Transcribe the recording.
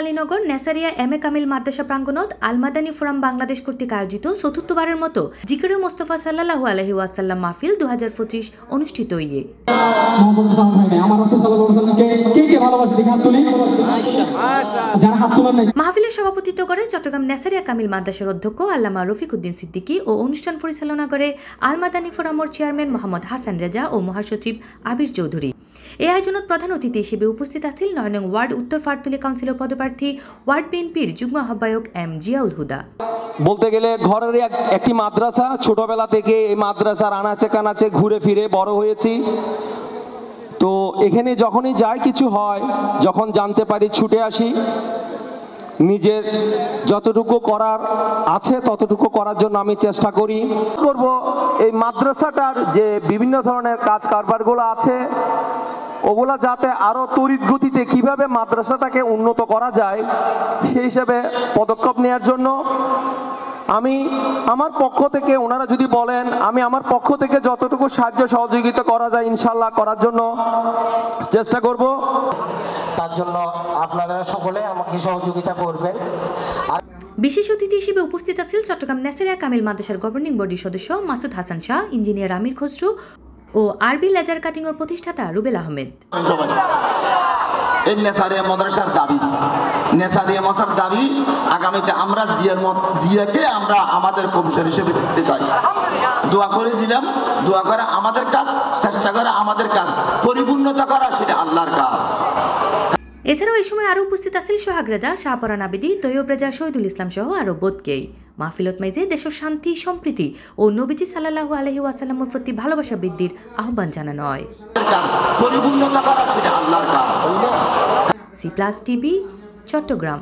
Alinagar নেসারিয়া M A Kamil Madrasa প্রাঙ্গণত Al Madani forum Bangladesh কর্তৃক আয়োজিত চতুর্থবারের মতো জিকিরে মোস্তফা সাল্লাল্লাহু আলাইহি ওয়াসাল্লাম মাহফিল 2025 অনুষ্ঠিত হইয়ে। মাহফিলের সভাপতিত্ব করে চট্টগ্রাম নেসারিয়া কামিল মাদ্রাসার অধ্যক্ষ আল্লামা রফিক উদ্দিন সিদ্দিকী ও অনুষ্ঠান পরিচালনা করে আল মাদানী ফোরামর চেয়ারম্যান মোহাম্মদ হাসান রেজা ও মহাসচিব আবির চৌধুরী। এই আয়োজনত প্রধান অতিথি হিসেবে উপস্থিত আছেন ৯ নং ওয়ার্ড উত্তর ফারতুলি কাউন্সিলর পদপ্রার্থী ওয়ার্ড বিএনপির যুগ্ম আহ্বায়ক এম জিয়াউল হুদা। বলতে গেলে ঘরের একটি মাদ্রাসা, ছোটবেলা থেকে এই মাদ্রাসার আনাচে কানাচে ঘুরে ফিরে বড় হয়েছি। তো এখানে যখনই যাই কিছু হয়, যখন জানতে পারি ছুটে আসি, নিজের যতটুকু করার আছে ততটুকু করার জন্য আমি চেষ্টা করব। এই মাদ্রাসাটার যে বিভিন্ন ধরনের কাজ কারবারগুলো আছে ওগুলা যাতে আরো তড়িৎ গতিতে কিভাবে মাদ্রাসাটাকে উন্নত করা যায় সেই হিসেবে পদক্ষেপ নেওয়ার জন্য আমি আমার পক্ষ থেকে, ওনারা যদি বলেন, আমি আমার পক্ষ থেকে যতটুকু সাহায্য সহযোগিতা করা যায় ইনশাল্লাহ করার জন্য চেষ্টা করব। তার জন্য আপনারা সকলে আমাকে সহযোগিতা করবেন। বিশেষ অতিথি হিসেবে উপস্থিত আছেন চট্টগ্রাম নেসারিয়া কামিল মাদ্রাসার গভর্নিং বডির সদস্য মাসুদ হাসান শাহ, ইঞ্জিনিয়ার আমির খসরু ও আরবি লেজার কাটিং এর প্রতিষ্ঠাতা রুবেল আহমেদ। এই নেসারিয়া মাদ্রাসার দাবি, নেসারিয়া মাদ্রাসার দাবি আগামীতে আমরা জিয়াকে আমরা আমাদের প্রফেসর হিসেবে দেখতে চাই। দোয়া করে দিলাম, দোয়া করে আমাদের কাজ, চেষ্টা করে আমাদের কাজ পরিপূর্ণতা করা, সেটা আল্লাহর কাজ। এছাড়াও এই সময় আরো উপস্থিত আছেন সোহাগ রেজা, শাহপরান আবেদী, তৈয়ব রেজা, শহীদুল ইসলাম সহ আরো বোধকেই। মাহফিলত মাইজে দেশের শান্তি, সম্প্রীতি ও নবীজি সাল্লাল্লাহু আলাইহি ওয়াসাল্লামের প্রতি ভালোবাসা বৃদ্ধির আহ্বান জানানো হয়। পরিপূর্ণতা করা, সেটা আল্লাহর কাজ। সি+ টিভি, চট্টগ্রাম।